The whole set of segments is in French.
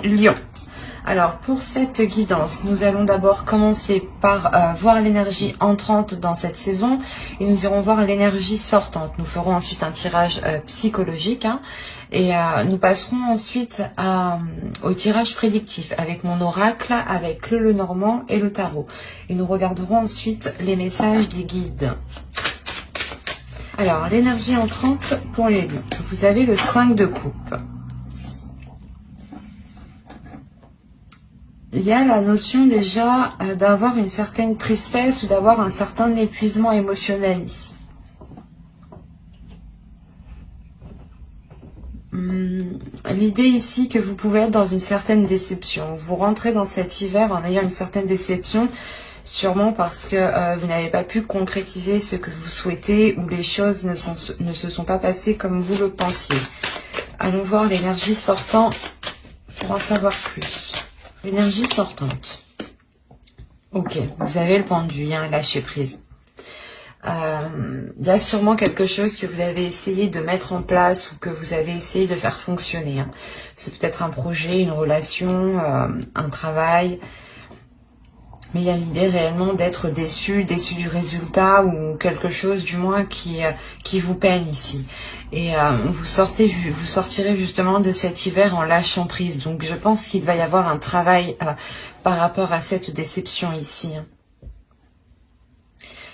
Lion. Alors pour cette guidance, nous allons d'abord commencer par voir l'énergie entrante dans cette saison et nous irons voir l'énergie sortante. Nous ferons ensuite un tirage psychologique et nous passerons ensuite au tirage prédictif avec mon oracle, avec le Lenormand et le tarot. Et nous regarderons ensuite les messages des guides. Alors l'énergie entrante pour les lions. Vous avez le 5 de coupe. Il y a la notion déjà d'avoir une certaine tristesse ou d'avoir un certain épuisement émotionnel ici. L'idée ici que vous pouvez être dans une certaine déception. Vous rentrez dans cet hiver en ayant une certaine déception, sûrement parce que vous n'avez pas pu concrétiser ce que vous souhaitez ou les choses ne se sont pas passées comme vous le pensiez. Allons voir l'énergie sortant pour en savoir plus. L'énergie sortante. Ok, vous avez le pendu, lâcher prise. Il y a sûrement quelque chose que vous avez essayé de mettre en place ou que vous avez essayé de faire fonctionner. C'est peut-être un projet, une relation, un travail. Mais il y a l'idée réellement d'être déçu du résultat ou quelque chose du moins qui vous peine ici. Et vous sortirez justement de cet hiver en lâchant prise. Donc je pense qu'il va y avoir un travail par rapport à cette déception ici.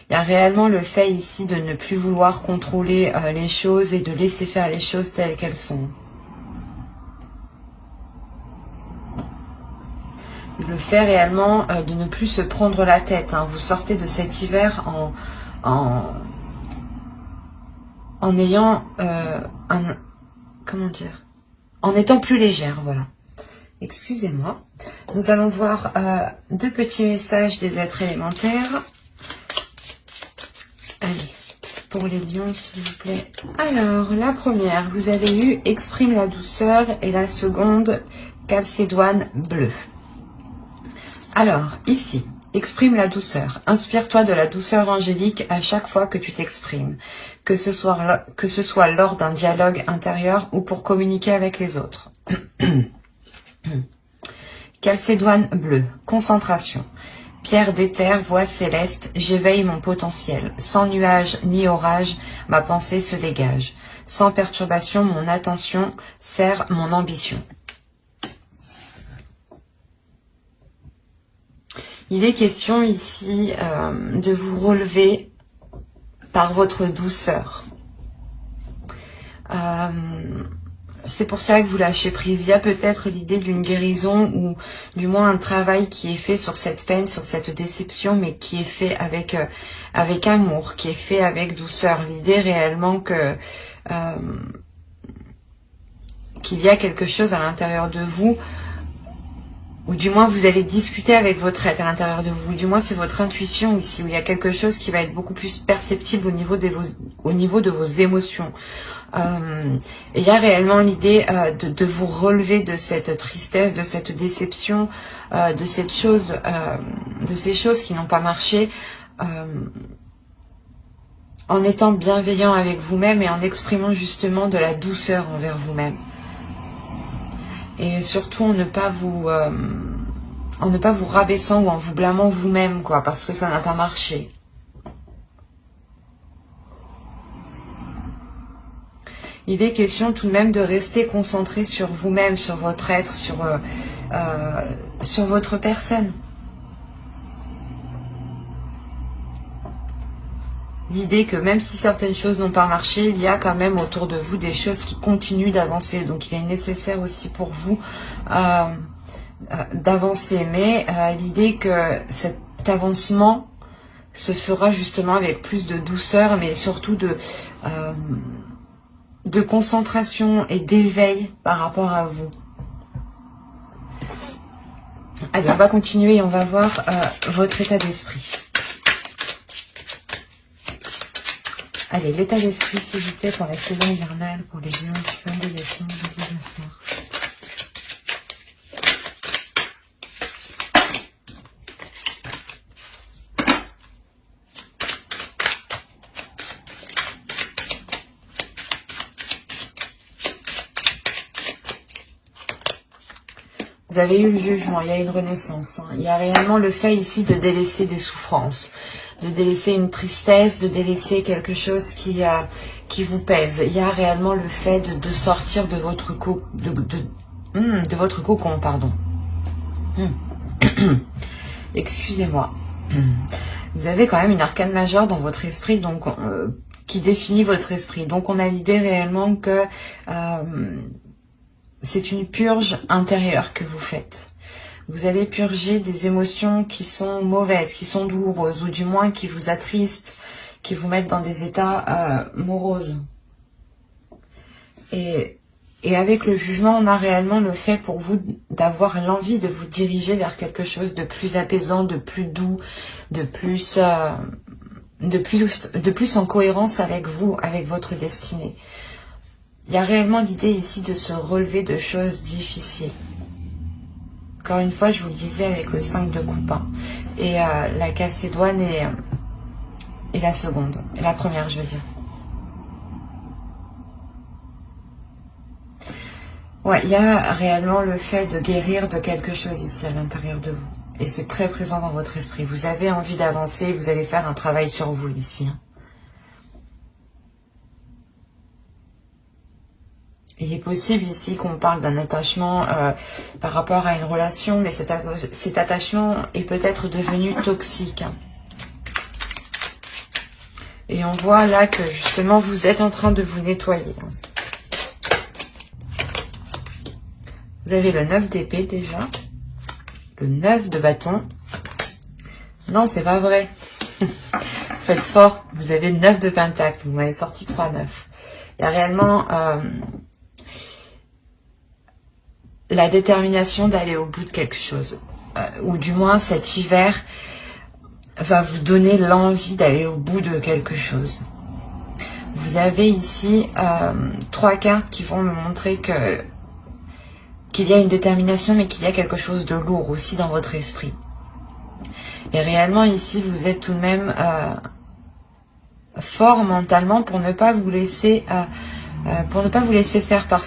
Il y a réellement le fait ici de ne plus vouloir contrôler les choses et de laisser faire les choses telles qu'elles sont. Le fait réellement de ne plus se prendre la tête. Vous sortez de cet hiver en ayant en étant plus légère, voilà. Excusez-moi. Nous allons voir deux petits messages des êtres élémentaires. Allez, pour les lions, s'il vous plaît. Alors, la première, vous avez eu exprime la douceur et la seconde, calcédoine bleue. Alors, ici, exprime la douceur. Inspire-toi de la douceur angélique à chaque fois que tu t'exprimes, que ce soit lors d'un dialogue intérieur ou pour communiquer avec les autres. Calcédoine bleue, concentration. Pierre d'éther, voix céleste, j'éveille mon potentiel. Sans nuage ni orage, ma pensée se dégage. Sans perturbation, mon attention sert mon ambition. Il est question ici de vous relever par votre douceur. C'est pour ça que vous lâchez prise. Il y a peut-être l'idée d'une guérison ou du moins un travail qui est fait sur cette peine, sur cette déception, mais qui est fait avec amour, qui est fait avec douceur. L'idée réellement que qu'il y a quelque chose à l'intérieur de vous, ou du moins vous allez discuter avec votre être à l'intérieur de vous, du moins c'est votre intuition ici, où il y a quelque chose qui va être beaucoup plus perceptible au niveau de vos émotions. Il y a réellement l'idée de vous relever de cette tristesse, de cette déception, de ces choses qui n'ont pas marché, en étant bienveillant avec vous-même et en exprimant justement de la douceur envers vous-même. Et surtout en ne pas vous rabaissant ou en vous blâmant vous-même, parce que ça n'a pas marché. Il est question tout de même de rester concentré sur vous-même, sur votre être, sur votre personne. L'idée que même si certaines choses n'ont pas marché, il y a quand même autour de vous des choses qui continuent d'avancer. Donc il est nécessaire aussi pour vous d'avancer. Mais l'idée que cet avancement se fera justement avec plus de douceur, mais surtout de concentration et d'éveil par rapport à vous. Allez, on va continuer et on va voir votre état d'esprit. Allez, l'état d'esprit, s'il vous plaît, pour la saison hivernale, pour les lions du 22 décembre au 19 mars. Vous avez eu le jugement, il y a une renaissance. Hein. Il y a réellement le fait ici de délaisser des souffrances, de délaisser une tristesse, de délaisser quelque chose qui vous pèse. Il y a réellement le fait de sortir de votre de votre cocon, pardon. Excusez-moi. Vous avez quand même une arcane majeure dans votre esprit, donc qui définit votre esprit. Donc on a l'idée réellement que c'est une purge intérieure que vous faites. Vous allez purger des émotions qui sont mauvaises, qui sont douloureuses, ou du moins qui vous attristent, qui vous mettent dans des états moroses. Et avec le jugement, on a réellement le fait pour vous d'avoir l'envie de vous diriger vers quelque chose de plus apaisant, de plus doux, de plus en cohérence avec vous, avec votre destinée. Il y a réellement l'idée ici de se relever de choses difficiles. Encore une fois, je vous le disais avec le 5 de coupe. Hein. Et la Calcédoine et la seconde. Et la première, je veux dire. Ouais, il y a réellement le fait de guérir de quelque chose ici à l'intérieur de vous. Et c'est très présent dans votre esprit. Vous avez envie d'avancer, vous allez faire un travail sur vous ici. Hein. Il est possible ici qu'on parle d'un attachement par rapport à une relation, mais cet attachement est peut-être devenu toxique. Et on voit là que justement vous êtes en train de vous nettoyer. Vous avez le 9 d'épée déjà, le 9 de bâton. Non, c'est pas vrai. Faites fort, vous avez le 9 de pentacle, vous m'avez sorti 3-9. Il y a réellement... la détermination d'aller au bout de quelque chose. Ou du moins cet hiver va vous donner l'envie d'aller au bout de quelque chose. Vous avez ici 3 cartes qui vont me montrer qu'il y a une détermination, mais qu'il y a quelque chose de lourd aussi dans votre esprit. Et réellement ici vous êtes tout de même fort mentalement pour ne pas vous laisser faire par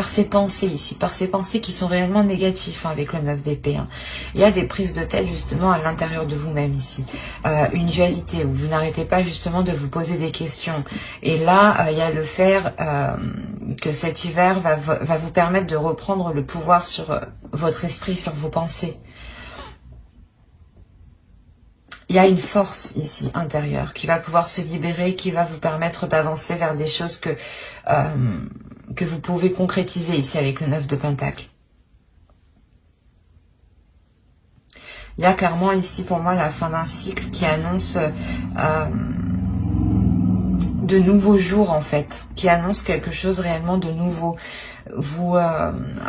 ces pensées ici, par ces pensées qui sont réellement négatives hein, avec le 9 d'épée. Hein. Il y a des prises de tête justement à l'intérieur de vous-même ici. Une dualité où vous n'arrêtez pas justement de vous poser des questions. Et là, il y a le fait que cet hiver va vous permettre de reprendre le pouvoir sur votre esprit, sur vos pensées. Il y a une force ici intérieure qui va pouvoir se libérer, qui va vous permettre d'avancer vers des choses que vous pouvez concrétiser ici avec le 9 de pentacle. Il y a clairement ici pour moi la fin d'un cycle qui annonce de nouveaux jours en fait, qui annonce quelque chose réellement de nouveau. Vous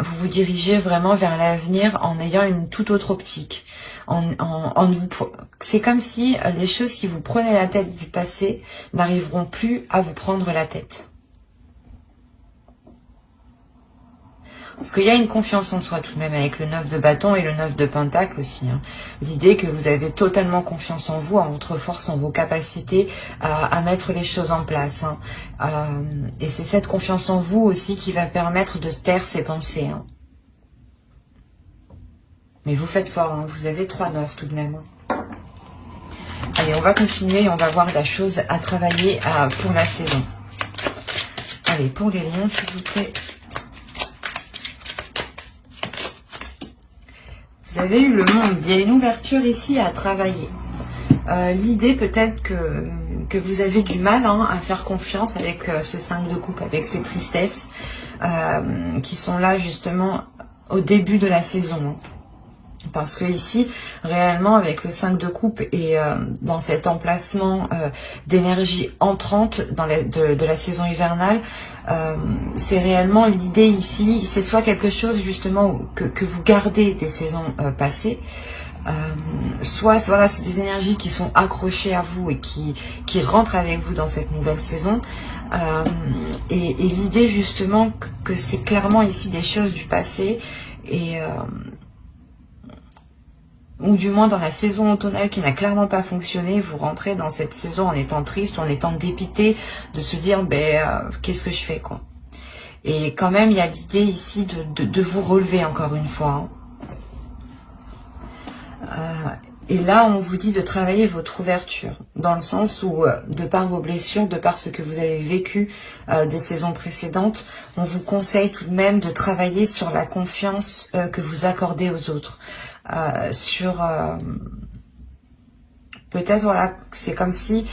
vous dirigez vraiment vers l'avenir en ayant une toute autre optique. C'est comme si les choses qui vous prenaient la tête du passé n'arriveront plus à vous prendre la tête. Parce qu'il y a une confiance en soi tout de même avec le 9 de bâton et le 9 de pentacle aussi. Hein. L'idée que vous avez totalement confiance en vous, en votre force, en vos capacités à mettre les choses en place. Hein. Et c'est cette confiance en vous aussi qui va permettre de taire ces pensées. Hein. Mais vous faites fort, hein. Vous avez 3-9 tout de même. Allez, on va continuer et on va voir la chose à travailler pour la saison. Allez, pour les lions, s'il vous plaît. Vous avez eu le monde, il y a une ouverture ici à travailler. L'idée peut-être que vous avez du mal hein, à faire confiance avec ce 5 de coupe, avec ces tristesses qui sont là justement au début de la saison. Hein. Parce que ici, réellement, avec le 5 de coupe et dans cet emplacement d'énergie entrante de la saison hivernale, c'est réellement l'idée ici, c'est soit quelque chose justement que vous gardez des saisons passées, soit voilà, c'est des énergies qui sont accrochées à vous et qui rentrent avec vous dans cette nouvelle saison. Et l'idée justement que c'est clairement ici des choses du passé et... ou du moins dans la saison automnale qui n'a clairement pas fonctionné, vous rentrez dans cette saison en étant triste, en étant dépité, de se dire qu'est-ce que je fais quoi. Et quand même, il y a l'idée ici de vous relever encore une fois. Et là, on vous dit de travailler votre ouverture, dans le sens où, de par vos blessures, de par ce que vous avez vécu des saisons précédentes, on vous conseille tout de même de travailler sur la confiance que vous accordez aux autres. Peut-être, voilà, c'est comme si,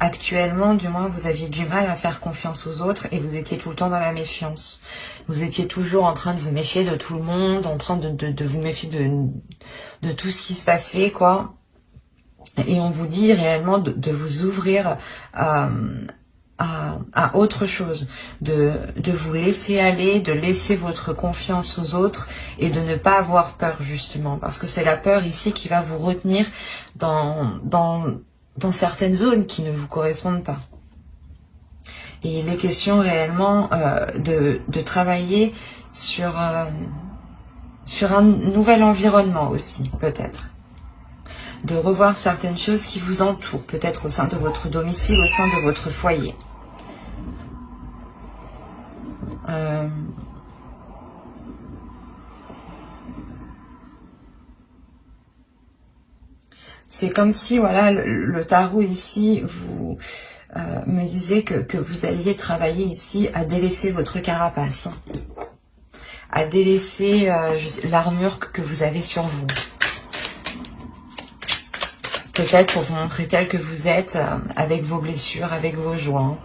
actuellement, du moins, vous aviez du mal à faire confiance aux autres et vous étiez tout le temps dans la méfiance. Vous étiez toujours en train de vous méfier de tout le monde, en train de vous méfier de tout ce qui se passait, quoi. Et on vous dit réellement de vous ouvrir à autre chose, de vous laisser aller, de laisser votre confiance aux autres et de ne pas avoir peur justement, parce que c'est la peur ici qui va vous retenir dans certaines zones qui ne vous correspondent pas. Et il est question réellement de travailler sur un nouvel environnement aussi, peut-être. De revoir certaines choses qui vous entourent, peut-être au sein de votre domicile, au sein de votre foyer. C'est comme si, voilà, le tarot ici vous me disait que vous alliez travailler ici à délaisser votre carapace, à délaisser l'armure que vous avez sur vous. Peut-être pour vous montrer tel que vous êtes, avec vos blessures, avec vos joints.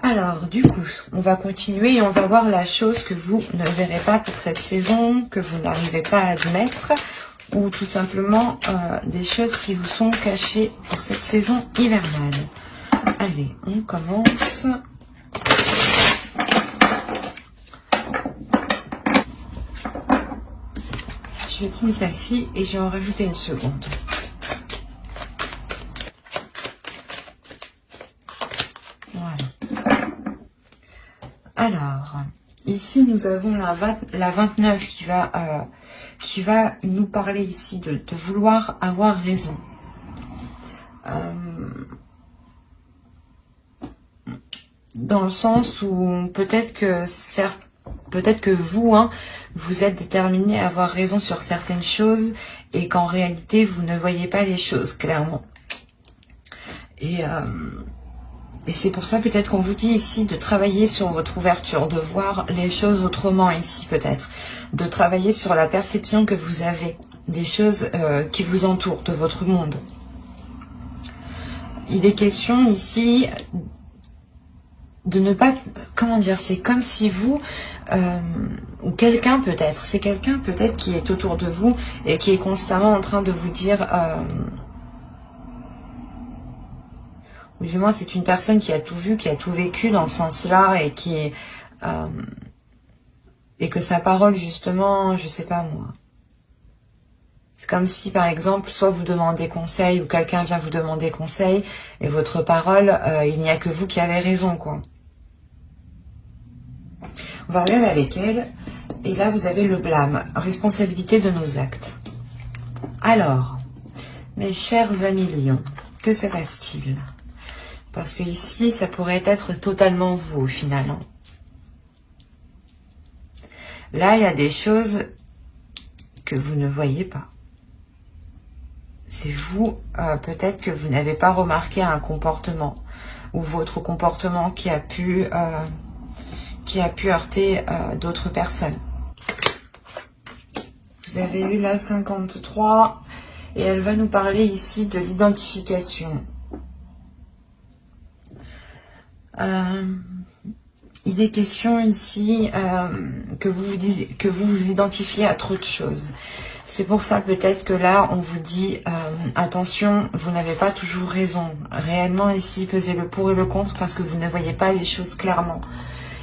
Alors, du coup, on va continuer et on va voir la chose que vous ne verrez pas pour cette saison, que vous n'arrivez pas à admettre, ou tout simplement des choses qui vous sont cachées pour cette saison hivernale. Allez, on commence. Je vais prendre celle-ci et je vais en rajouter une seconde. Voilà. Alors, ici nous avons la 29 qui va nous parler ici de vouloir avoir raison. Dans le sens où peut-être que vous, vous êtes déterminé à avoir raison sur certaines choses et qu'en réalité, vous ne voyez pas les choses clairement. Et c'est pour ça peut-être qu'on vous dit ici de travailler sur votre ouverture, de voir les choses autrement ici peut-être, de travailler sur la perception que vous avez des choses qui vous entourent, de votre monde. Il est question ici de ne pas, comment dire, c'est comme si vous, ou quelqu'un peut-être, c'est quelqu'un peut-être qui est autour de vous et qui est constamment en train de vous dire, ou du moins c'est une personne qui a tout vu, qui a tout vécu dans ce sens-là et qui et que sa parole justement, je sais pas moi. C'est comme si par exemple, soit vous demandez conseil ou quelqu'un vient vous demander conseil et votre parole, il n'y a que vous qui avez raison, quoi. On va regarder avec elle. Et là, vous avez le blâme. Responsabilité de nos actes. Alors, mes chers amis lions, que se passe-t-il? Parce que ici, ça pourrait être totalement vous au final. Là, il y a des choses que vous ne voyez pas. C'est vous, peut-être que vous n'avez pas remarqué un comportement ou votre comportement qui a pu heurter d'autres personnes. Vous avez eu la 53 et elle va nous parler ici de l'identification. Il est question ici que vous vous identifiez à trop de choses. C'est pour ça peut-être que là, on vous dit, attention, vous n'avez pas toujours raison. Réellement ici, pesez le pour et le contre parce que vous ne voyez pas les choses clairement.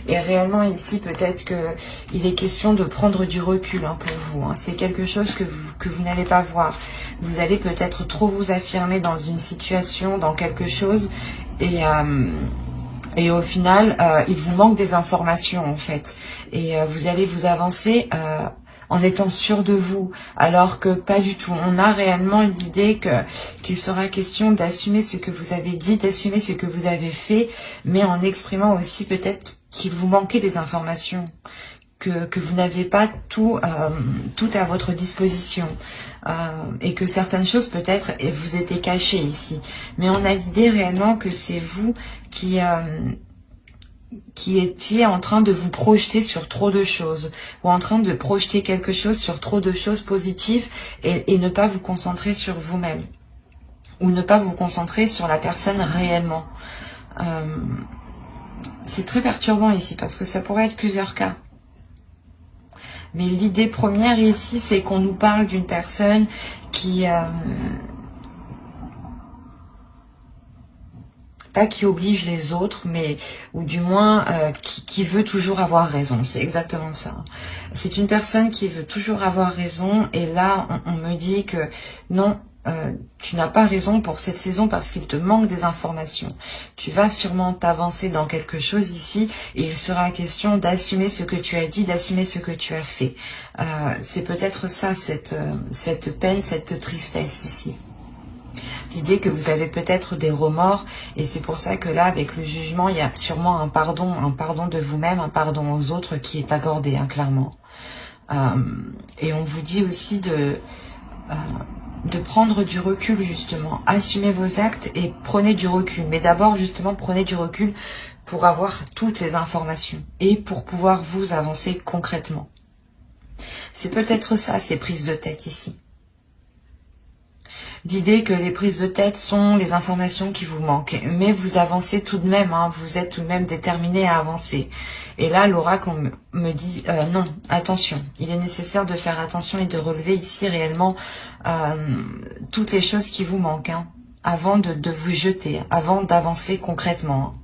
Et réellement ici, peut-être qu'il est question de prendre du recul pour vous. C'est quelque chose que vous n'allez pas voir. Vous allez peut-être trop vous affirmer dans une situation, dans quelque chose. Et au final, il vous manque des informations en fait. Et vous allez vous avancer en étant sûr de vous, alors que pas du tout. On a réellement l'idée qu'il sera question d'assumer ce que vous avez dit, d'assumer ce que vous avez fait, mais en exprimant aussi peut-être qu'il vous manquait des informations, que vous n'avez pas tout à votre disposition, et que certaines choses peut-être vous étaient cachées ici. Mais on a l'idée réellement que c'est vous qui étiez en train de vous projeter sur trop de choses, ou en train de projeter quelque chose sur trop de choses positives, et ne pas vous concentrer sur vous-même, ou ne pas vous concentrer sur la personne réellement. C'est très perturbant ici, parce que ça pourrait être plusieurs cas. Mais l'idée première ici, c'est qu'on nous parle d'une personne qui... pas qui oblige les autres, mais ou du moins qui veut toujours avoir raison. C'est exactement ça. C'est une personne qui veut toujours avoir raison, et là on me dit que non, tu n'as pas raison pour cette saison parce qu'il te manque des informations. Tu vas sûrement t'avancer dans quelque chose ici, et il sera question d'assumer ce que tu as dit, d'assumer ce que tu as fait. C'est peut-être ça, cette peine, cette tristesse ici. L'idée que vous avez peut-être des remords, et c'est pour ça que là, avec le jugement, il y a sûrement un pardon de vous-même, un pardon aux autres qui est accordé, hein, clairement. Et on vous dit aussi de prendre du recul, justement. Assumez vos actes et prenez du recul. Mais d'abord, justement, prenez du recul pour avoir toutes les informations et pour pouvoir vous avancer concrètement. C'est peut-être ça, ces prises de tête ici. L'idée que les prises de tête sont les informations qui vous manquent, mais vous avancez tout de même, hein, vous êtes tout de même déterminé à avancer. Et là, l'oracle me dit non, attention, il est nécessaire de faire attention et de relever ici réellement toutes les choses qui vous manquent, hein, avant de vous jeter, avant d'avancer concrètement.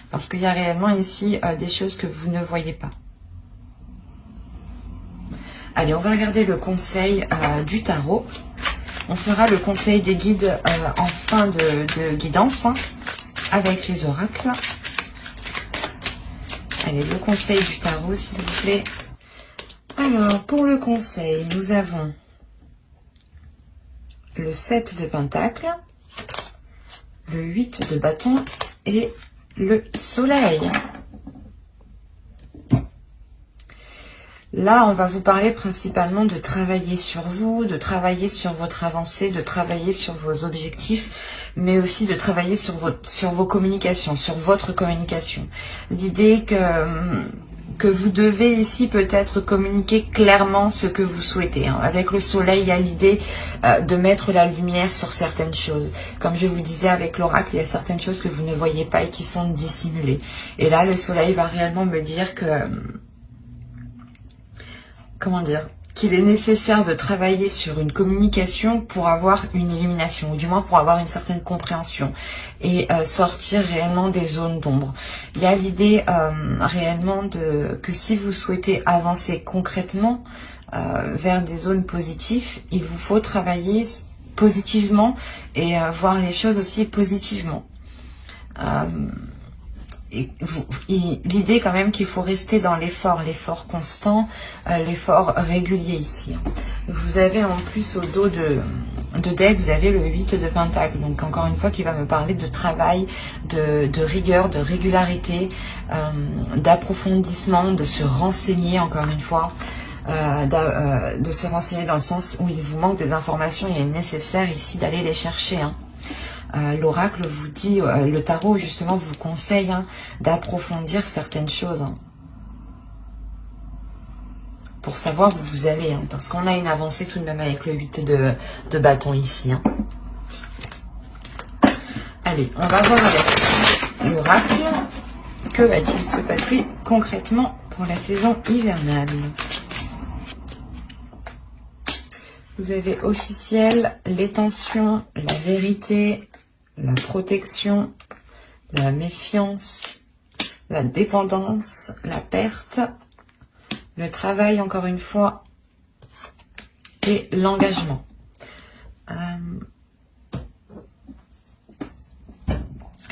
Parce qu'il y a réellement ici des choses que vous ne voyez pas. Allez, on va regarder le conseil du tarot. On fera le conseil des guides en fin de guidance, hein, avec les oracles. Allez, le conseil du tarot, s'il vous plaît. Alors, pour le conseil, nous avons le 7 de Pentacle, le 8 de bâton et le soleil. Là, on va vous parler principalement de travailler sur vous, de travailler sur votre avancée, de travailler sur vos objectifs, mais aussi de travailler sur vos communications, sur votre communication. L'idée que vous devez ici peut-être communiquer clairement ce que vous souhaitez, hein. Avec le soleil, il y a l'idée de mettre la lumière sur certaines choses. Comme je vous disais avec l'oracle, il y a certaines choses que vous ne voyez pas et qui sont dissimulées. Et là, le soleil va réellement me dire que... comment dire, qu'il est nécessaire de travailler sur une communication pour avoir une illumination, ou du moins pour avoir une certaine compréhension, et sortir réellement des zones d'ombre. Il y a l'idée réellement que si vous souhaitez avancer concrètement vers des zones positives, il vous faut travailler positivement et voir les choses aussi positivement. L'idée quand même qu'il faut rester dans l'effort constant, l'effort régulier ici. Vous avez en plus au dos de deck, vous avez le 8 de Pentacle, donc encore une fois qui va me parler de travail, de rigueur, de régularité, d'approfondissement, de se renseigner encore une fois. De se renseigner dans le sens où il vous manque des informations, il est nécessaire ici d'aller les chercher, hein. L'oracle vous dit, le tarot justement vous conseille, hein, d'approfondir certaines choses, hein, pour savoir où vous allez, hein, parce qu'on a une avancée tout de même avec le 8 de bâton ici, hein. Allez, on va voir avec l'oracle, que va-t-il se passer concrètement pour la saison hivernale. Vous avez officiel, les tensions, la vérité, la protection, la méfiance, la dépendance, la perte, le travail encore une fois et l'engagement.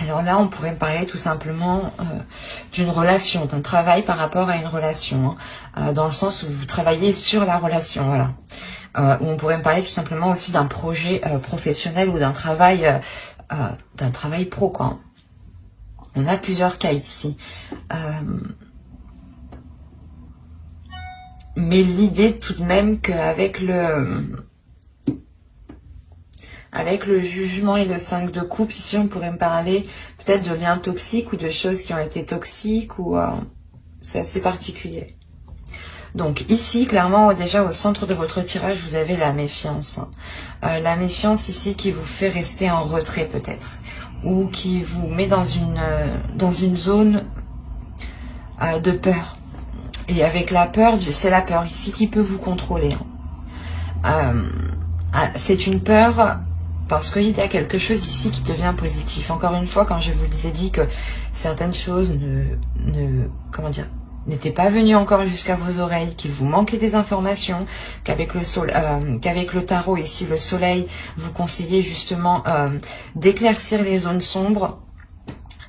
Alors là, on pourrait parler tout simplement d'une relation, d'un travail par rapport à une relation, hein, dans le sens où vous travaillez sur la relation, voilà. Ou on pourrait me parler tout simplement aussi d'un projet professionnel ou d'un travail pro, quoi. On a plusieurs cas ici. Mais l'idée tout de même qu'avec avec le jugement et le 5 de coupe, ici on pourrait me parler peut-être de liens toxiques ou de choses qui ont été toxiques, ou c'est assez particulier. Donc ici, clairement, déjà au centre de votre tirage, vous avez la méfiance. La méfiance ici qui vous fait rester en retrait peut-être, ou qui vous met dans une zone de peur. Et avec la peur, c'est la peur ici qui peut vous contrôler. C'est une peur parce qu'il y a quelque chose ici qui devient positif. Encore une fois, quand je vous ai dit que certaines choses n'étaient pas venues encore jusqu'à vos oreilles, qu'il vous manquait des informations, qu'avec le tarot ici, le soleil, vous conseillez justement d'éclaircir les zones sombres.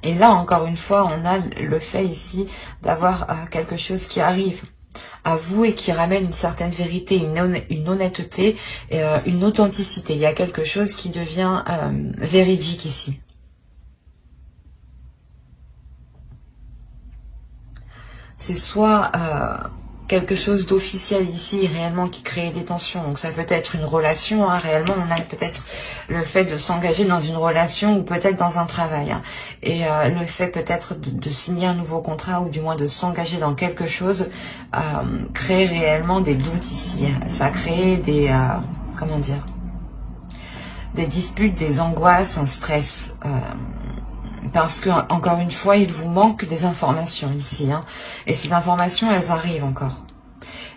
Et là, encore une fois, on a le fait ici d'avoir quelque chose qui arrive à vous et qui ramène une certaine vérité, une honnêteté, une authenticité. Il y a quelque chose qui devient véridique ici. C'est soit quelque chose d'officiel ici, réellement, qui crée des tensions. Donc ça peut être une relation, hein, réellement, on a peut-être le fait de s'engager dans une relation ou peut-être dans un travail. Hein. Et le fait peut-être de signer un nouveau contrat ou du moins de s'engager dans quelque chose crée réellement des doutes ici. Hein. Ça crée des... comment dire, des disputes, des angoisses, un stress. Parce que, encore une fois, il vous manque des informations ici. Hein. Et ces informations, elles arrivent encore.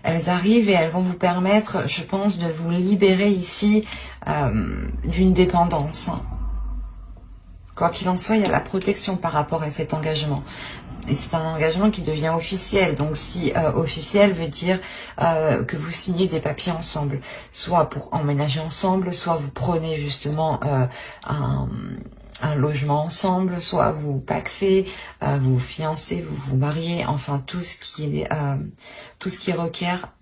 Elles arrivent et elles vont vous permettre, je pense, de vous libérer ici d'une dépendance. Quoi qu'il en soit, il y a la protection par rapport à cet engagement. Et c'est un engagement qui devient officiel. Donc si officiel veut dire que vous signez des papiers ensemble. Soit pour emménager ensemble, soit vous prenez justement un logement ensemble, soit vous pacsez, vous fiancez, vous vous mariez, enfin tout ce qui requiert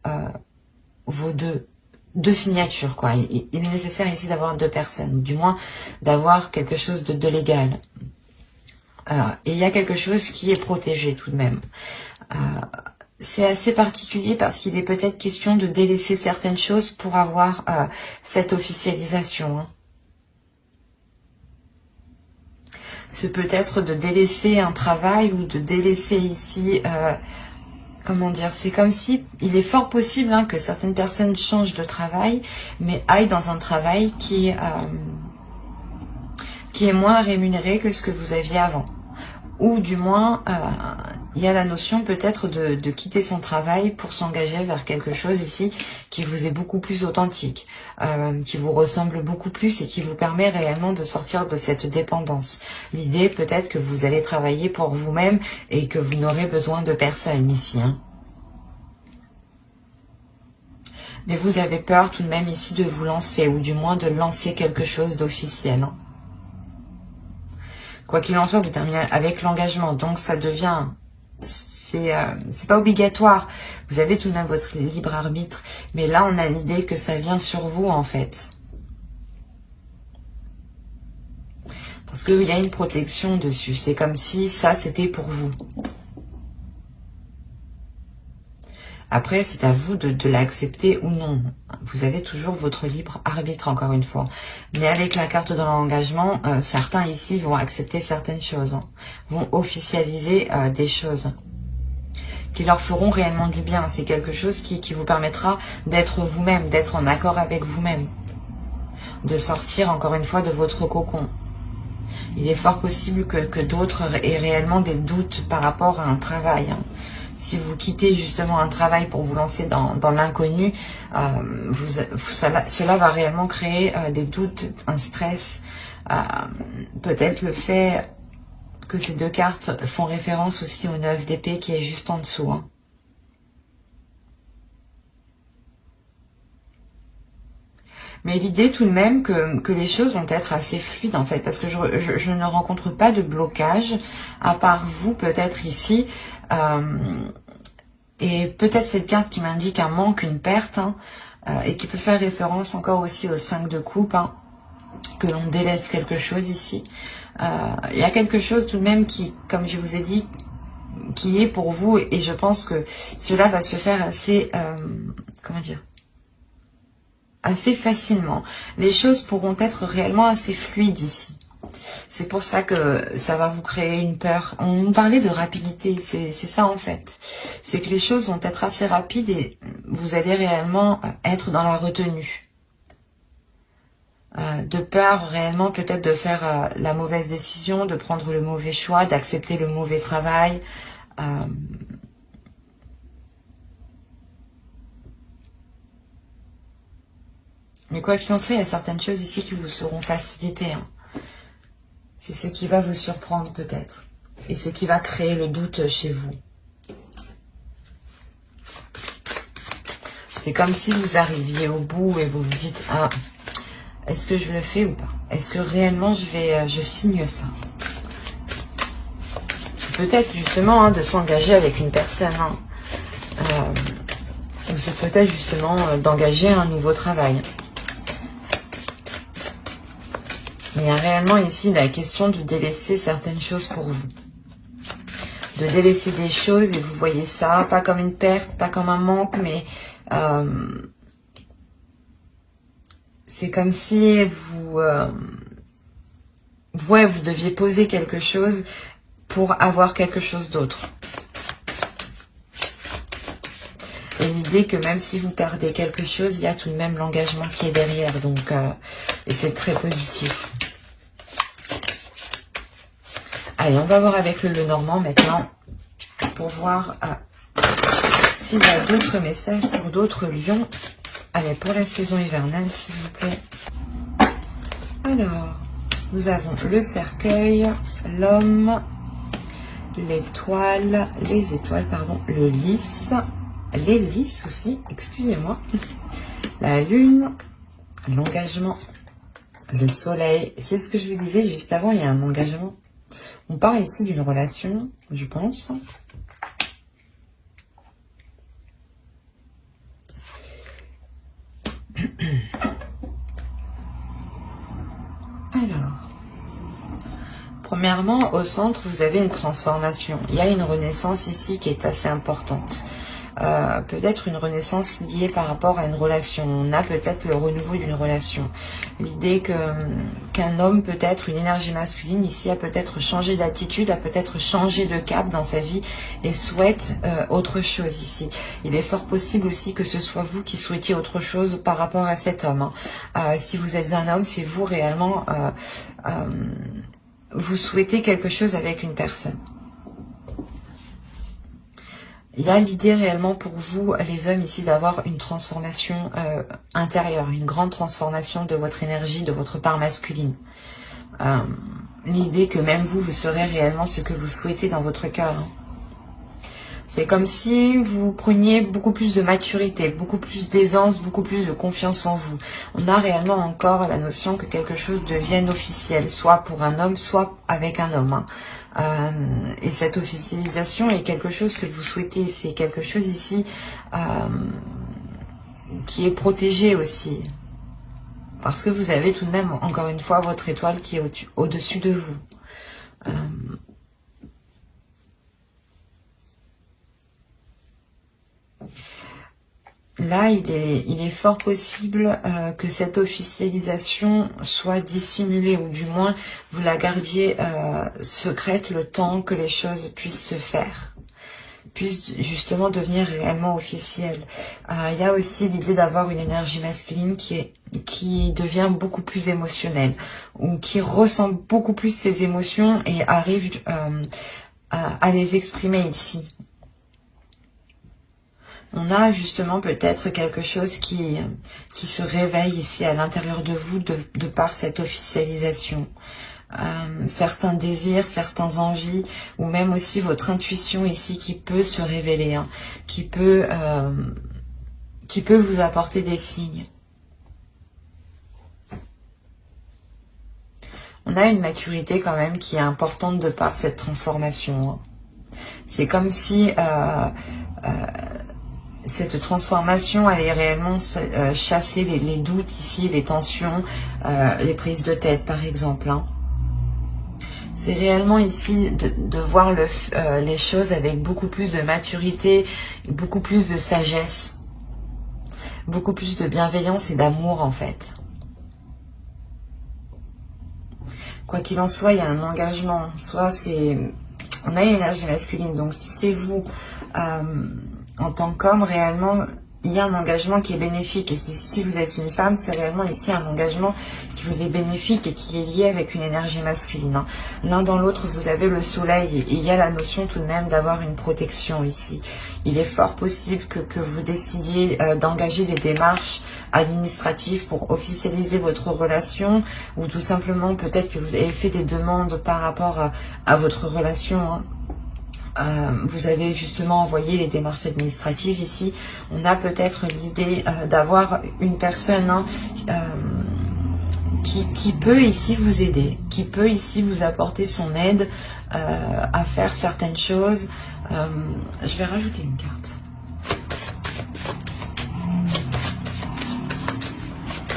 vos deux signatures, quoi. Il est nécessaire ici d'avoir 2 personnes, ou du moins d'avoir quelque chose de légal. Et il y a quelque chose qui est protégé tout de même. C'est assez particulier parce qu'il est peut-être question de délaisser certaines choses pour avoir cette officialisation. Hein. C'est peut-être de délaisser un travail ou de délaisser ici... comment dire, c'est comme si il est fort possible que certaines personnes changent de travail, mais aillent dans un travail qui est moins rémunéré que ce que vous aviez avant. Ou du moins, il y a la notion peut-être de quitter son travail pour s'engager vers quelque chose ici qui vous est beaucoup plus authentique, qui vous ressemble beaucoup plus et qui vous permet réellement de sortir de cette dépendance. L'idée peut-être que vous allez travailler pour vous-même et que vous n'aurez besoin de personne ici. Hein. Mais vous avez peur tout de même ici de vous lancer, ou du moins de lancer quelque chose d'officiel. Hein. Quoi qu'il en soit, vous terminez avec l'engagement, donc ça devient... C'est pas obligatoire, vous avez tout de même votre libre arbitre, mais là on a l'idée que ça vient sur vous en fait. Parce qu'il y a une protection dessus, c'est comme si ça c'était pour vous. Après, c'est à vous de l'accepter ou non. Vous avez toujours votre libre arbitre, encore une fois. Mais avec la carte de l'engagement, certains ici vont accepter certaines choses, hein, vont officialiser des choses qui leur feront réellement du bien. C'est quelque chose qui vous permettra d'être vous-même, d'être en accord avec vous-même, de sortir, encore une fois, de votre cocon. Il est fort possible que d'autres aient réellement des doutes par rapport à un travail, hein. Si vous quittez justement un travail pour vous lancer dans l'inconnu, cela va réellement créer des doutes, un stress. Peut-être le fait que ces 2 cartes font référence aussi au 9 d'épée qui est juste en dessous. Hein. Mais l'idée tout de même que les choses vont être assez fluides en fait, parce que je ne rencontre pas de blocage, à part vous peut-être ici. Et peut-être cette carte qui m'indique un manque, une perte, hein, et qui peut faire référence encore aussi au 5 de coupe, hein, que l'on délaisse quelque chose ici. Il y a quelque chose tout de même qui, comme je vous ai dit, qui est pour vous, et je pense que cela va se faire assez, comment dire, assez facilement. Les choses pourront être réellement assez fluides ici. C'est pour ça que ça va vous créer une peur. On nous parlait de rapidité, c'est ça en fait. C'est que les choses vont être assez rapides et vous allez réellement être dans la retenue. De peur réellement peut-être de faire la mauvaise décision, de prendre le mauvais choix, d'accepter le mauvais travail. Mais quoi qu'il en soit, il y a certaines choses ici qui vous seront facilitées. Hein. C'est ce qui va vous surprendre peut-être. Et ce qui va créer le doute chez vous. C'est comme si vous arriviez au bout et vous vous dites, ah, est-ce que je le fais ou pas? Est-ce que réellement je signe ça? C'est peut-être justement hein, de s'engager avec une personne. Hein. Ou c'est peut-être justement d'engager un nouveau travail. Mais il y a réellement ici la question de délaisser certaines choses pour vous. De délaisser des choses et vous voyez ça, pas comme une perte, pas comme un manque, mais c'est comme si vous deviez poser quelque chose pour avoir quelque chose d'autre. Et l'idée que même si vous perdez quelque chose, il y a tout de même l'engagement qui est derrière. Donc, et c'est très positif. Allez, on va voir avec le Normand maintenant pour voir s'il y a d'autres messages pour d'autres lions. Allez, pour la saison hivernale, s'il vous plaît. Alors, nous avons le cercueil, l'homme, l'étoile, les étoiles, pardon, le lys, les lys aussi, excusez-moi, la lune, l'engagement, le soleil. C'est ce que je vous disais juste avant, il y a un engagement. On parle ici d'une relation, je pense. Alors, premièrement, au centre, vous avez une transformation. Il y a une renaissance ici qui est assez importante. Peut-être une renaissance liée par rapport à une relation. On a peut-être le renouveau d'une relation. L'idée qu'un homme, peut-être une énergie masculine ici, a peut-être changé d'attitude, a peut-être changé de cap dans sa vie et souhaite autre chose ici. Il est fort possible aussi que ce soit vous qui souhaitiez autre chose par rapport à cet homme. Hein. Si vous êtes un homme, c'est vous réellement, vous souhaitez quelque chose avec une personne. Il y a l'idée réellement pour vous, les hommes ici, d'avoir une transformation intérieure, une grande transformation de votre énergie, de votre part masculine. L'idée que même vous, vous serez réellement ce que vous souhaitez dans votre cœur. Hein. C'est comme si vous preniez beaucoup plus de maturité, beaucoup plus d'aisance, beaucoup plus de confiance en vous. On a réellement encore la notion que quelque chose devienne officiel, soit pour un homme, soit avec un homme. Hein. Et cette officialisation est quelque chose que vous souhaitez. C'est quelque chose ici qui est protégé aussi. Parce que vous avez tout de même, encore une fois, votre étoile qui est au-dessus de vous. Là, il est fort possible que cette officialisation soit dissimulée, ou du moins vous la gardiez secrète le temps que les choses puissent se faire, puissent justement devenir réellement officielles. Il y a aussi l'idée d'avoir une énergie masculine qui devient beaucoup plus émotionnelle, ou qui ressent beaucoup plus ses émotions et arrive à les exprimer ici. On a justement peut-être quelque chose qui se réveille ici à l'intérieur de vous de par cette officialisation. Certains désirs, certaines envies, ou même aussi votre intuition ici qui peut se révéler, hein, qui peut vous apporter des signes. On a une maturité quand même qui est importante de par cette transformation. C'est comme si cette transformation allait réellement chasser les doutes ici, les tensions, les prises de tête par exemple. C'est réellement ici de voir les choses avec beaucoup plus de maturité, beaucoup plus de sagesse, beaucoup plus de bienveillance et d'amour en fait. Quoi qu'il en soit, il y a un engagement. Soit c'est... On a une énergie masculine, donc si c'est vous, en tant qu'homme, réellement, il y a un engagement qui est bénéfique. Et si vous êtes une femme, c'est réellement ici un engagement qui vous est bénéfique et qui est lié avec une énergie masculine. L'un dans l'autre, vous avez le soleil et il y a la notion tout de même d'avoir une protection ici. Il est fort possible que vous décidiez d'engager des démarches administratives pour officialiser votre relation ou tout simplement peut-être que vous avez fait des demandes par rapport à votre relation. Vous avez justement envoyé les démarches administratives ici. On a peut-être l'idée d'avoir une personne qui peut ici vous aider, qui peut ici vous apporter son aide à faire certaines choses. Je vais rajouter une carte.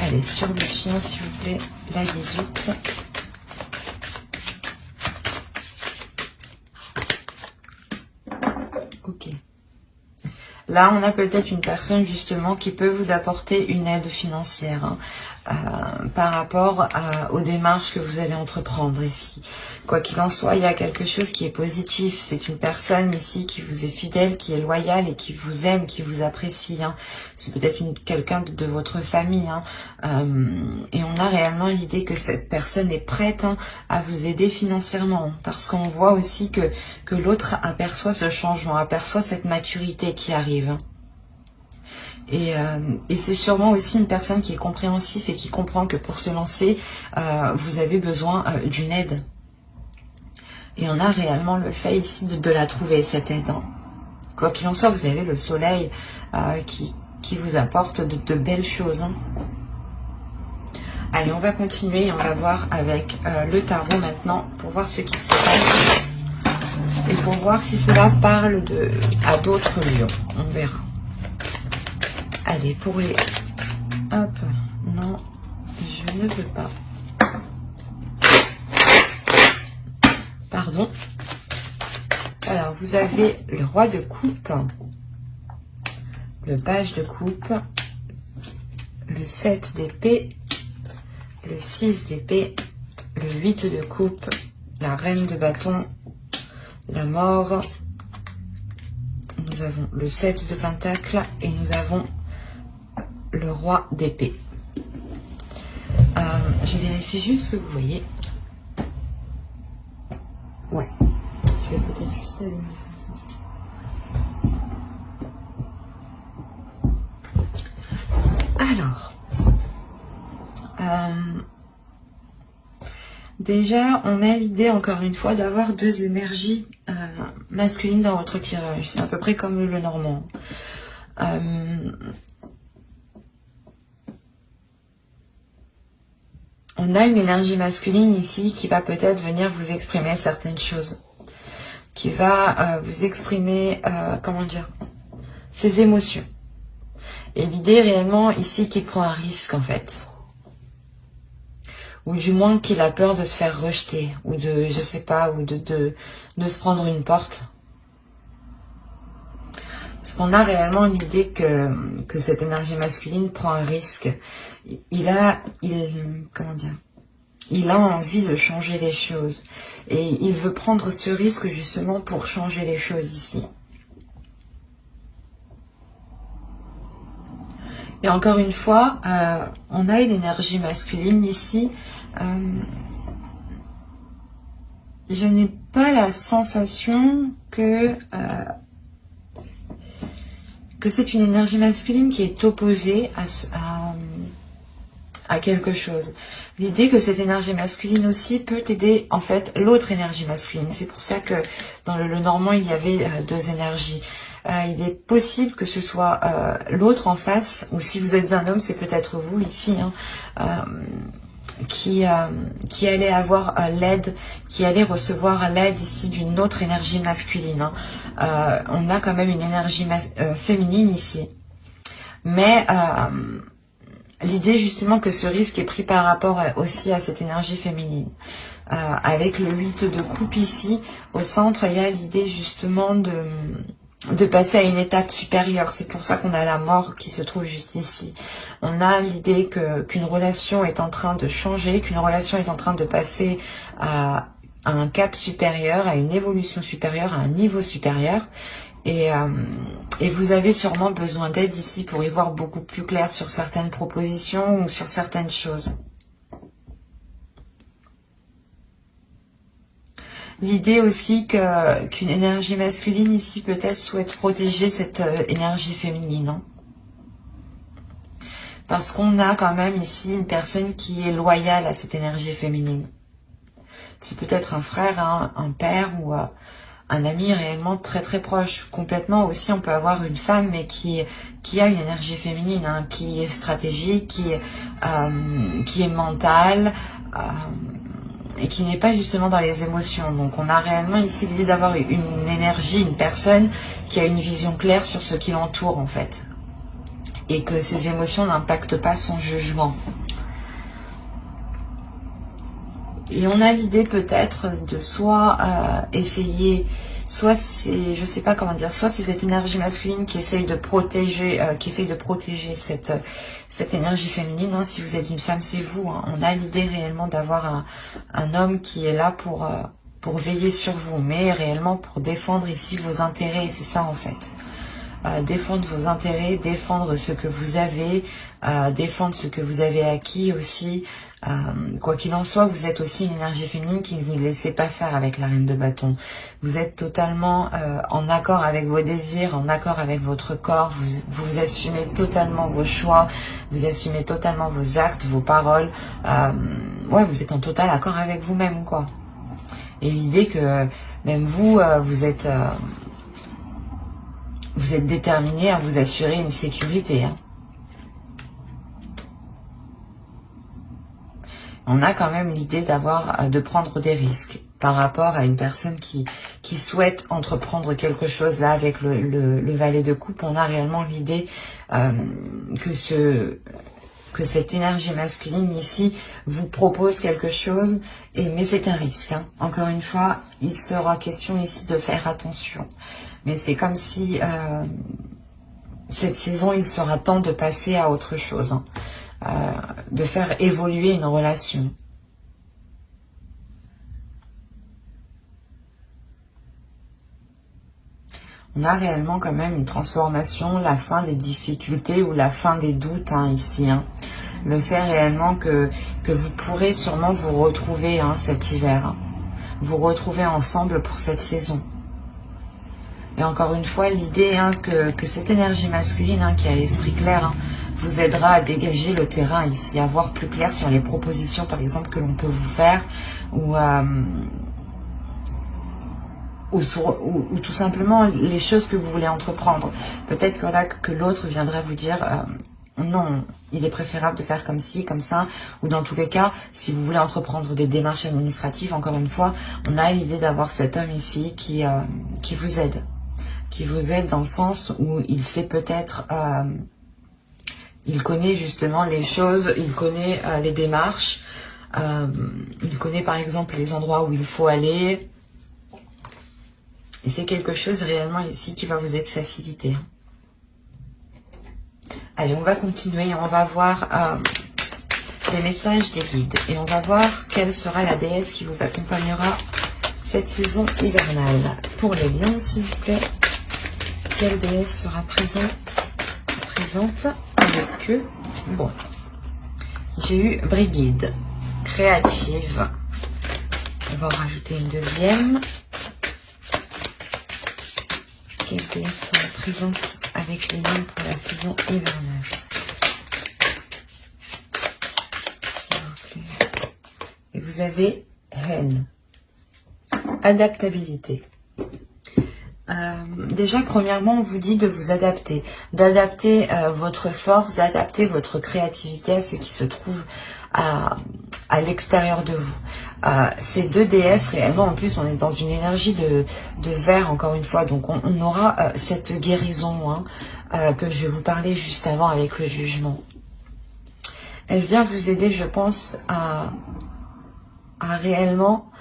Allez, sur le chien s'il vous plaît, la 18. Ok. Là, on a peut-être une personne justement qui peut vous apporter une aide financière par rapport aux démarches que vous allez entreprendre ici. Quoi qu'il en soit, il y a quelque chose qui est positif. C'est une personne ici qui vous est fidèle, qui est loyale et qui vous aime, qui vous apprécie. C'est peut-être quelqu'un de votre famille. Et on a réellement l'idée que cette personne est prête à vous aider financièrement. Parce qu'on voit aussi que l'autre aperçoit ce changement, aperçoit cette maturité qui arrive. Et c'est sûrement aussi une personne qui est compréhensif et qui comprend que pour se lancer, vous avez besoin d'une aide. Et on a réellement le fait ici de la trouver, cette aide. Quoi qu'il en soit, vous avez le soleil qui vous apporte de belles choses. Allez, on va continuer et on va voir avec le tarot maintenant pour voir ce qui se passe. Et pour voir si cela parle à d'autres lions. On verra. Allez, pour les... Hop, non, je ne peux pas. Pardon. Alors, vous avez le roi de coupe, le page de coupe, le 7 d'épée, le 6 d'épée, le 8 de coupe, la reine de bâton, la mort. Nous avons le 7 de pentacle et nous avons le roi d'épée. Je vérifie juste ce que vous voyez. Ouais. Je vais peut-être juste allumer comme ça. Alors. Déjà, on a l'idée, encore une fois, d'avoir deux énergies masculines dans votre tirage. C'est à peu près comme le normand. On a une énergie masculine ici qui va peut-être venir vous exprimer certaines choses. Qui va vous exprimer, comment dire, ses émotions. Et l'idée réellement ici qu'il prend un risque en fait. Ou du moins qu'il a peur de se faire rejeter. Ou de, je sais pas, ou de se prendre une porte. Parce qu'on a réellement l'idée que cette énergie masculine prend un risque. Il a envie de changer les choses. Et il veut prendre ce risque justement pour changer les choses ici. Et encore une fois, on a une énergie masculine ici. Je n'ai pas la sensation que c'est une énergie masculine qui est opposée à quelque chose. L'idée que cette énergie masculine aussi peut aider en fait l'autre énergie masculine. C'est pour ça que dans le normand, il y avait deux énergies. Il est possible que ce soit l'autre en face, ou si vous êtes un homme, c'est peut-être vous ici, qui allait avoir l'aide, qui allait recevoir l'aide ici d'une autre énergie masculine. Hein. On a quand même une énergie féminine ici. Mais l'idée justement que ce risque est pris par rapport aussi à cette énergie féminine. Avec le 8 de coupe ici, au centre, il y a l'idée justement de passer à une étape supérieure. C'est pour ça qu'on a la mort qui se trouve juste ici. On a l'idée qu'une relation est en train de changer, qu'une relation est en train de passer à un cap supérieur, à une évolution supérieure, à un niveau supérieur. Et vous avez sûrement besoin d'aide ici pour y voir beaucoup plus clair sur certaines propositions ou sur certaines choses. L'idée aussi qu'une énergie masculine ici peut-être souhaite protéger cette énergie féminine. Hein. Parce qu'on a quand même ici une personne qui est loyale à cette énergie féminine. C'est peut-être un frère, hein, un père ou un ami réellement très très proche. Complètement aussi, on peut avoir une femme mais qui a une énergie féminine, hein, qui est stratégique, qui est mentale, et qui n'est pas justement dans les émotions. Donc on a réellement ici l'idée d'avoir une énergie, une personne qui a une vision claire sur ce qui l'entoure en fait. Et que ses émotions n'impactent pas son jugement. Et on a l'idée peut-être de soit essayer, soit c'est, je sais pas comment dire, soit c'est cette énergie masculine qui essaye de protéger, cette énergie féminine. Hein. Si vous êtes une femme, c'est vous. Hein. On a l'idée réellement d'avoir un homme qui est là pour veiller sur vous, mais réellement pour défendre ici vos intérêts. C'est ça en fait. Défendre vos intérêts, défendre ce que vous avez, défendre ce que vous avez acquis aussi. Quoi qu'il en soit, vous êtes aussi une énergie féminine qui ne vous laissez pas faire avec la reine de bâton. Vous êtes totalement en accord avec vos désirs, en accord avec votre corps. Vous assumez totalement vos choix, vous assumez totalement vos actes, vos paroles. Ouais, vous êtes en total accord avec vous-même, quoi. Et l'idée que même vous, vous êtes déterminé à vous assurer une sécurité. Hein. On a quand même l'idée de prendre des risques par rapport à une personne qui souhaite entreprendre quelque chose. Là, avec le valet de coupe, on a réellement l'idée que cette énergie masculine ici vous propose quelque chose, mais c'est un risque. Hein. Encore une fois, il sera question ici de faire attention. Mais c'est comme si cette saison, il sera temps de passer à autre chose, hein, de faire évoluer une relation. On a réellement quand même une transformation, la fin des difficultés ou la fin des doutes hein, ici. Hein. Le fait réellement que vous pourrez sûrement vous retrouver hein, cet hiver. Hein. Vous retrouver ensemble pour cette saison. Et encore une fois, l'idée hein, que cette énergie masculine hein, qui a l'esprit clair hein, vous aidera à dégager le terrain ici, à voir plus clair sur les propositions par exemple que l'on peut vous faire ou tout simplement les choses que vous voulez entreprendre. Peut-être que là que l'autre viendra vous dire non, il est préférable de faire comme ci, comme ça, ou dans tous les cas, si vous voulez entreprendre des démarches administratives, encore une fois, on a l'idée d'avoir cet homme ici qui vous aide. Qui vous aide dans le sens où il sait peut-être, il connaît justement les choses, il connaît les démarches, il connaît par exemple les endroits où il faut aller. Et c'est quelque chose réellement ici qui va vous être facilité. Allez, on va continuer, on va voir les messages des guides. Et on va voir quelle sera la déesse qui vous accompagnera cette saison hivernale. Pour les lions, s'il vous plaît. Quelle déesse sera présente avec eux? Bon, j'ai eu Brigide, créative. On va en rajouter une deuxième. Quelle déesse sera présente avec les lions pour la saison hivernale? S'il vous plaît. Et vous avez haine, adaptabilité. Déjà, premièrement, on vous dit de vous adapter, d'adapter votre force, d'adapter votre créativité à ce qui se trouve à l'extérieur de vous. Ces deux déesses, réellement, en plus, on est dans une énergie de verre, encore une fois, donc on aura cette guérison que je vais vous parler juste avant avec le jugement. Elle vient vous aider, je pense, à réellement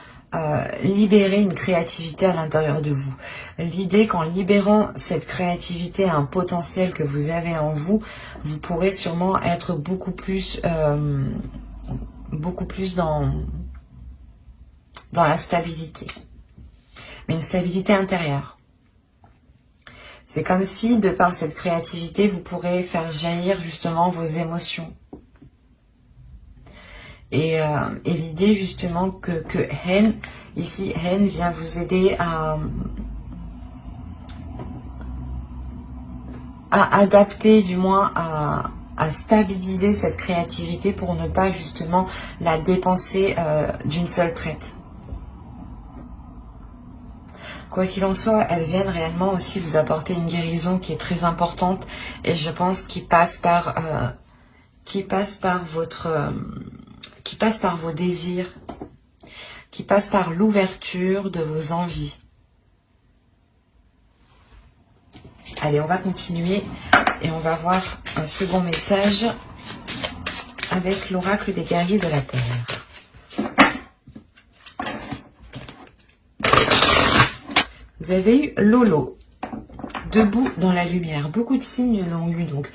libérer une créativité à l'intérieur de vous. L'idée qu'en libérant cette créativité, un potentiel que vous avez en vous, vous pourrez sûrement être beaucoup plus dans la stabilité. Mais une stabilité intérieure. C'est comme si, de par cette créativité, vous pourrez faire jaillir justement vos émotions. Et l'idée justement que Hen, ici, Hen vient vous aider à adapter, du moins à stabiliser cette créativité pour ne pas justement la dépenser d'une seule traite. Quoi qu'il en soit, elles viennent réellement aussi vous apporter une guérison qui est très importante et je pense qui passe par vos désirs, qui passe par l'ouverture de vos envies. Allez, on va continuer et on va voir un second message avec l'oracle des guerriers de la Terre. Vous avez eu Lolo, debout dans la lumière. Beaucoup de signes l'ont eu, donc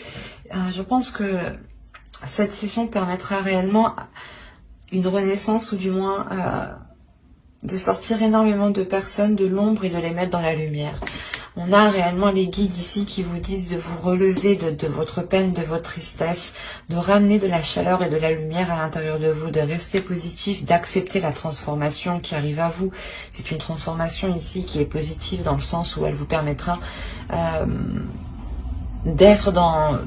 je pense que cette session permettra réellement une renaissance ou du moins de sortir énormément de personnes de l'ombre et de les mettre dans la lumière. On a réellement les guides ici qui vous disent de vous relever de votre peine, de votre tristesse, de ramener de la chaleur et de la lumière à l'intérieur de vous, de rester positif, d'accepter la transformation qui arrive à vous. C'est une transformation ici qui est positive dans le sens où elle vous permettra d'être dans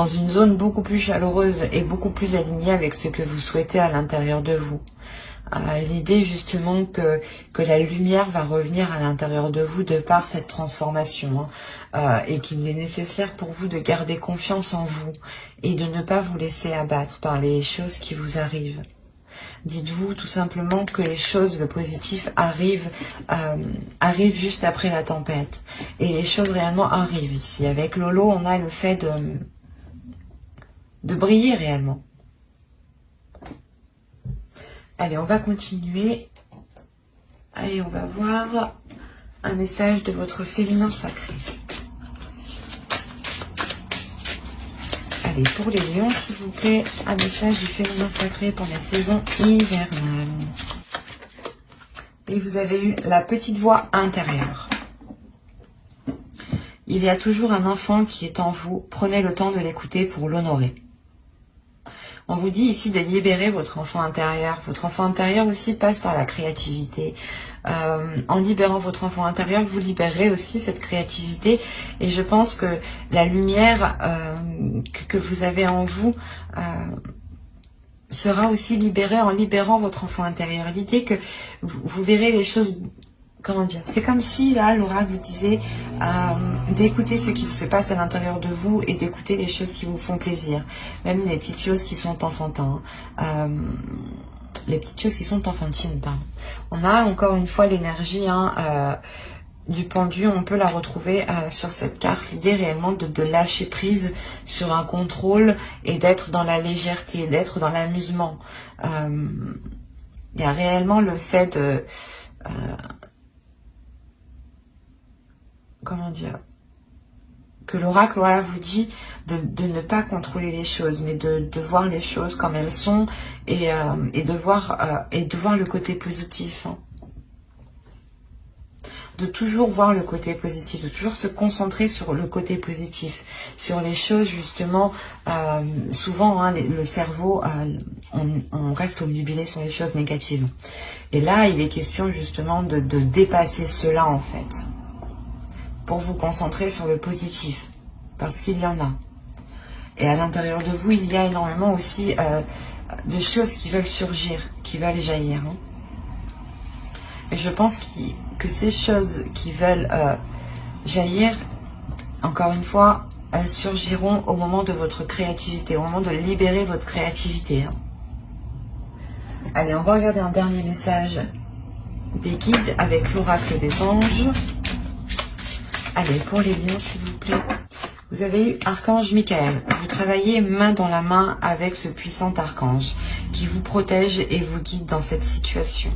une zone beaucoup plus chaleureuse et beaucoup plus alignée avec ce que vous souhaitez à l'intérieur de vous. L'idée justement que la lumière va revenir à l'intérieur de vous de par cette transformation et qu'il est nécessaire pour vous de garder confiance en vous et de ne pas vous laisser abattre par les choses qui vous arrivent. Dites-vous tout simplement que les choses, le positif arrive juste après la tempête et les choses réellement arrivent ici. Avec Lolo, on a le fait de briller réellement. Allez, on va continuer. Allez, on va voir un message de votre féminin sacré. Allez, pour les lions, s'il vous plaît, un message du féminin sacré pour la saison hivernale. Et vous avez eu la petite voix intérieure. Il y a toujours un enfant qui est en vous. Prenez le temps de l'écouter pour l'honorer. On vous dit ici de libérer votre enfant intérieur. Votre enfant intérieur aussi passe par la créativité. En libérant votre enfant intérieur, vous libérez aussi cette créativité. Et je pense que la lumière que vous avez en vous sera aussi libérée en libérant votre enfant intérieur. L'idée que vous verrez les choses... Comment dire? C'est comme si, là, l'oracle vous disait d'écouter ce qui se passe à l'intérieur de vous et d'écouter les choses qui vous font plaisir. Même les petites choses qui sont enfantines. Les petites choses qui sont enfantines, pardon. On a encore une fois l'énergie du pendu, on peut la retrouver sur cette carte. L'idée réellement de lâcher prise sur un contrôle et d'être dans la légèreté, d'être dans l'amusement. Il y a réellement le fait de... comment dire, que l'oracle vous dit de ne pas contrôler les choses, mais de voir les choses comme elles sont et de voir le côté positif. De toujours voir le côté positif, de toujours se concentrer sur le côté positif, sur les choses justement, souvent le cerveau, on reste obnubilé sur les choses négatives. Et là, il est question justement de dépasser cela en fait. Pour vous concentrer sur le positif, parce qu'il y en a. Et à l'intérieur de vous, il y a énormément aussi de choses qui veulent surgir, qui veulent jaillir. Et je pense que ces choses qui veulent jaillir, encore une fois, elles surgiront au moment de votre créativité, au moment de libérer votre créativité. Allez, on va regarder un dernier message des guides avec l'oracle des anges. Allez, pour les lions, s'il vous plaît. Vous avez eu Archange Michael. Vous travaillez main dans la main avec ce puissant archange qui vous protège et vous guide dans cette situation.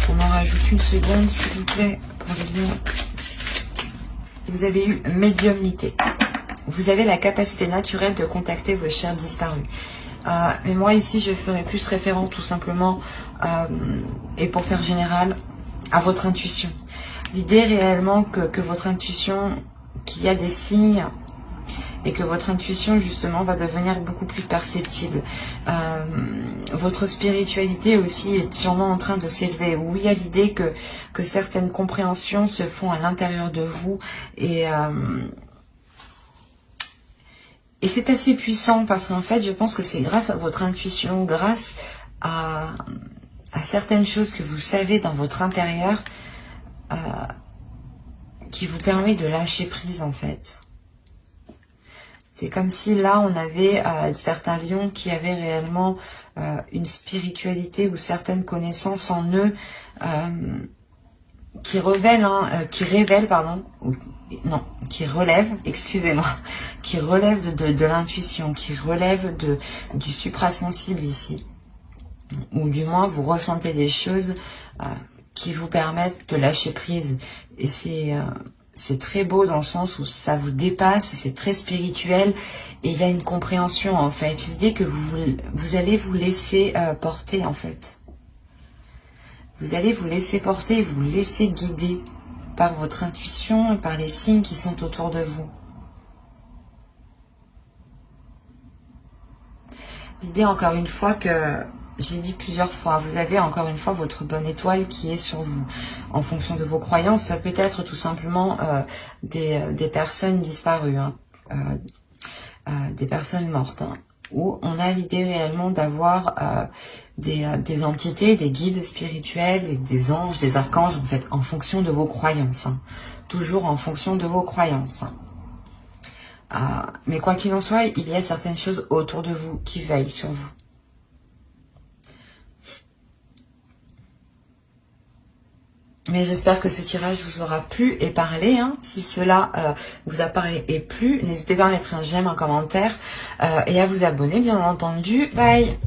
On en rajoute une seconde, s'il vous plaît, pour les lions. Vous avez eu médiumnité. Vous avez la capacité naturelle de contacter vos chers disparus. Mais moi, ici, je ferai plus référence tout simplement, et pour faire général, à votre intuition. L'idée réellement que votre intuition, qu'il y a des signes et que votre intuition justement va devenir beaucoup plus perceptible. Votre spiritualité aussi est sûrement en train de s'élever. Oui, il y a l'idée que certaines compréhensions se font à l'intérieur de vous et c'est assez puissant parce qu'en fait, je pense que c'est grâce à votre intuition, grâce à certaines choses que vous savez dans votre intérieur qui vous permet de lâcher prise en fait. C'est comme si là on avait certains lions qui avaient réellement une spiritualité ou certaines connaissances en eux qui relèvent, excusez-moi, qui relèvent de l'intuition, qui relèvent du suprasensible ici. Ou du moins vous ressentez des choses qui vous permettent de lâcher prise. Et c'est très beau dans le sens où ça vous dépasse, c'est très spirituel et il y a une compréhension en fait. L'idée que vous allez vous laisser porter en fait. Vous allez vous laisser porter, vous laisser guider par votre intuition et par les signes qui sont autour de vous. L'idée encore une fois que j'ai dit plusieurs fois, vous avez encore une fois votre bonne étoile qui est sur vous. En fonction de vos croyances, ça peut être tout simplement des personnes disparues, des personnes mortes. Où on a l'idée réellement d'avoir des entités, des guides spirituels, des anges, des archanges, en fait, en fonction de vos croyances. Toujours en fonction de vos croyances. Mais quoi qu'il en soit, il y a certaines choses autour de vous qui veillent sur vous. Mais j'espère que ce tirage vous aura plu et parlé. Si cela vous a parlé et plu, n'hésitez pas à mettre un j'aime, un commentaire et à vous abonner, bien entendu. Bye!